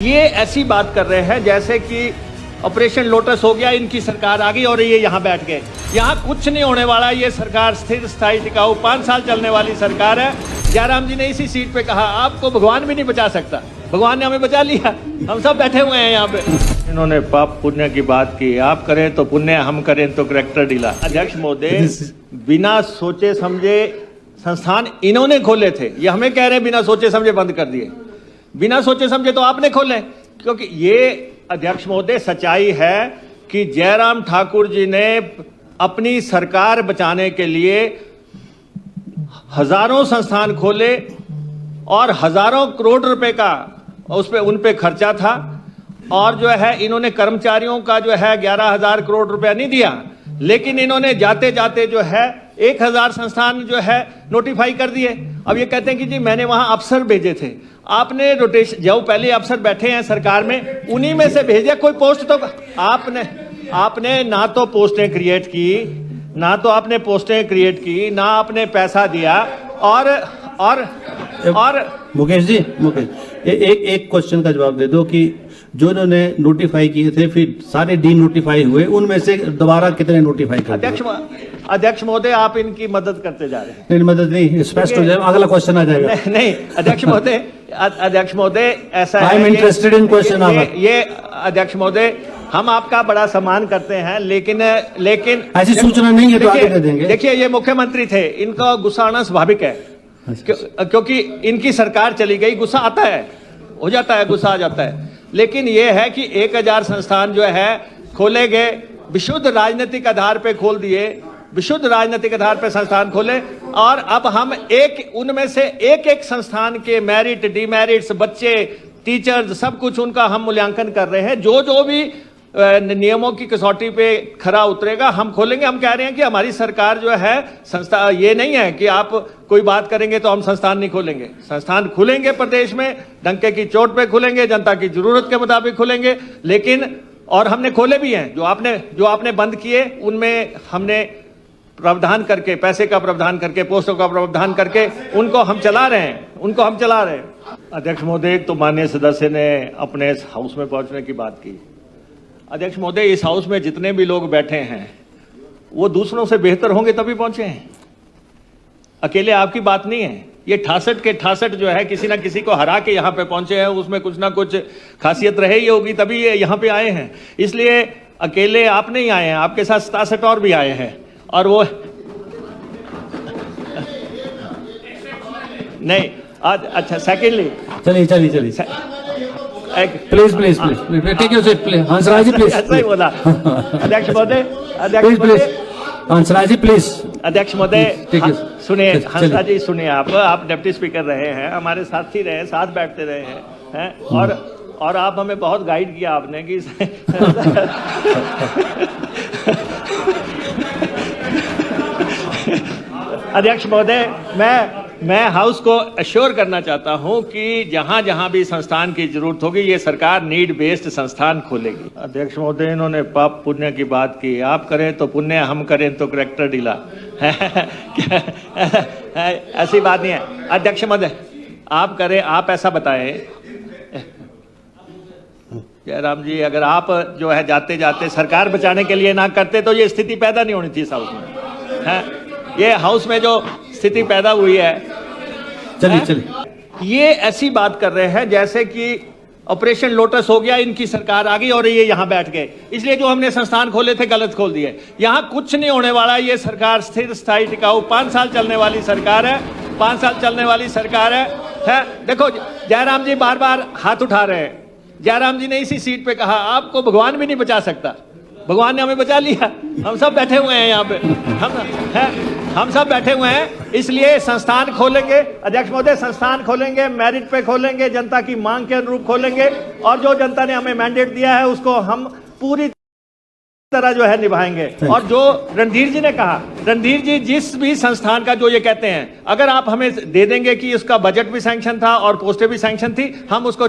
ये ऐसी बात कर रहे हैं जैसे कि ऑपरेशन लोटस हो गया, इनकी सरकार आ गई और ये यहाँ बैठ गए। यहाँ कुछ नहीं होने वाला। ये सरकार स्थिर स्थायी टिकाऊ 5 साल चलने वाली सरकार है। जयराम जी ने इसी सीट पे कहा आपको भगवान भी नहीं बचा सकता, भगवान ने हमें बचा लिया। हम सब बैठे हुए हैं यहाँ पे। इन्होंने पाप पुण्य की बात की, आप करें तो पुण्य, हम करें तो करैक्टर ढीला। अध्यक्ष महोदय, बिना सोचे समझे संस्थान इन्होंने खोले थे, ये हमें कह रहे हैं बिना सोचे समझे बंद कर दिए। बिना सोचे समझे तो आपने खोले, क्योंकि ये अध्यक्ष महोदय सच्चाई है कि जयराम ठाकुर जी ने अपनी सरकार बचाने के लिए हजारों संस्थान खोले और हजारों करोड़ रुपए का उन पे खर्चा था। और जो है इन्होंने कर्मचारियों का जो है 11,000 करोड़ रुपया नहीं दिया, लेकिन इन्होंने जाते जाते जो है 1,000 संस्थान जो है नोटिफाई कर दिए। अब ये कहते हैं कि जी मैंने वहां अफसर भेजे थे। आपने रोटेशन, जो पहले अफसर बैठे हैं सरकार में, उन्हीं में से भेजे। कोई पोस्ट तो आपने ना तो पोस्टें क्रिएट की, ना तो आपने पोस्टें क्रिएट की, ना आपने पैसा दिया। और मुकेश जी, एक क्वेश्चन का जवाब दे दो कि जो उन्होंने नोटिफाई किए थे फिर सारे डी नोटिफाई हुए, उनमें से दोबारा कितने नोटिफाई कर? अध्यक्ष महोदय, आप इनकी मदद करते जा रहे हैं। नहीं, मदद नहीं, स्पष्ट हो जाए, अगला क्वेश्चन आ जाएगा। नहीं अध्यक्ष महोदय ऐसा है, I am interested in question. ये अध्यक्ष महोदय, हम आपका बड़ा सम्मान करते हैं, लेकिन ऐसी सूचना नहीं है तो आगे दे देंगे। देखिए, ये मुख्यमंत्री थे, इनका गुस्सा आना स्वाभाविक है, क्योंकि इनकी सरकार चली गई, गुस्सा आता है, हो जाता है, गुस्सा आ जाता है। लेकिन ये है कि 1,000 संस्थान जो है खोले गए, विशुद्ध राजनीतिक आधार पे खोल दिए, विशुद्ध राजनीतिक आधार पर संस्थान खोले। और अब हम उनमें से एक संस्थान के मेरिट, डीमेरिट्स, बच्चे, टीचर्स, सब कुछ उनका हम मूल्यांकन कर रहे हैं। जो भी नियमों की कसौटी पे खरा उतरेगा हम खोलेंगे। हम कह रहे हैं कि हमारी सरकार जो है संस्था, ये नहीं है कि आप कोई बात करेंगे तो हम संस्थान नहीं खोलेंगे। संस्थान खुलेंगे प्रदेश में, डंके की चोट पे खुलेंगे, जनता की जरूरत के मुताबिक खुलेंगे। लेकिन और हमने खोले भी हैं, जो आपने बंद किए उनमें हमने प्रावधान करके, पैसे का प्रावधान करके, पोस्टों का प्रावधान करके उनको हम चला रहे हैं। अध्यक्ष महोदय, तो माननीय सदस्य ने अपने हाउस में पहुंचने की बात की। अध्यक्ष महोदय, इस हाउस में जितने भी लोग बैठे हैं वो दूसरों से बेहतर होंगे तभी पहुंचे हैं, अकेले आपकी बात नहीं है। ये 68 के 68 जो है किसी ना किसी को हरा के यहाँ पे पहुंचे हैं, उसमें कुछ ना कुछ खासियत रही होगी तभी ये यहाँ पे आए हैं। इसलिए अकेले आप नहीं आए हैं, आपके साथ 67 और भी आए हैं। और वो नहीं आज, अच्छा, सेकेंडली चलिए please take your seat please. Hansraj ji please. अच्छा ही बोला अध्यक्ष महोदय। हंसराज जी प्लीज। अध्यक्ष महोदय सुनिए, हंसराज जी सुनिए, आप डिप्टी स्पीकर रहे हैं, हमारे साथी रहे, साथ बैठते रहे हैं और आप हमें बहुत गाइड किया आपने कि अध्यक्ष महोदय, मैं हाउस को अश्योर करना चाहता हूं कि जहां जहां भी संस्थान की जरूरत होगी ये सरकार नीड बेस्ड संस्थान खोलेगी। अध्यक्ष महोदय, इन्होंने पाप पुण्य की बात की, आप करें तो पुण्य, हम करें तो करैक्टर ढीला। ऐसी बात नहीं है। अध्यक्ष महोदय, आप करें, आप ऐसा बताएं जयराम जी, अगर आप जो है जाते जाते सरकार बचाने के लिए ना करते तो ये स्थिति पैदा नहीं होनी थी इस हाउस में, है? ये हाउस में जो स्थिति पैदा हुई है, चलिए ये ऐसी बात कर रहे हैं जैसे कि ऑपरेशन लोटस हो गया, इनकी सरकार आ गई और ये यहाँ बैठ गए। इसलिए जो हमने संस्थान खोले थे गलत खोल दिए। यहाँ कुछ नहीं होने वाला। ये सरकार स्थिर स्थायी टिकाऊ 5 साल चलने वाली सरकार है, 5 साल चलने वाली सरकार है। देखो, जयराम जी बार बार हाथ उठा रहे हैं। जयराम जी ने इसी सीट पे कहा आपको भगवान भी नहीं बचा सकता, भगवान ने हमें बचा लिया। हम सब बैठे हुए हैं यहाँ पे, हम सब बैठे हुए हैं। इसलिए संस्थान खोलेंगे अध्यक्ष महोदय, संस्थान खोलेंगे, मेरिट पे खोलेंगे, जनता की मांग के अनुरूप खोलेंगे। और जो जनता ने हमें मैंडेट दिया है उसको हम पूरी तरह जो है निभाएंगे। और जो रणधीर जी ने कहा, रणधीर जी जिस भी संस्थान का जो ये कहते हैं, अगर आप हमें दे देंगे कि उसका बजट भी सैंक्शन था और पोस्टें भी सैंक्शन थी, हम उसको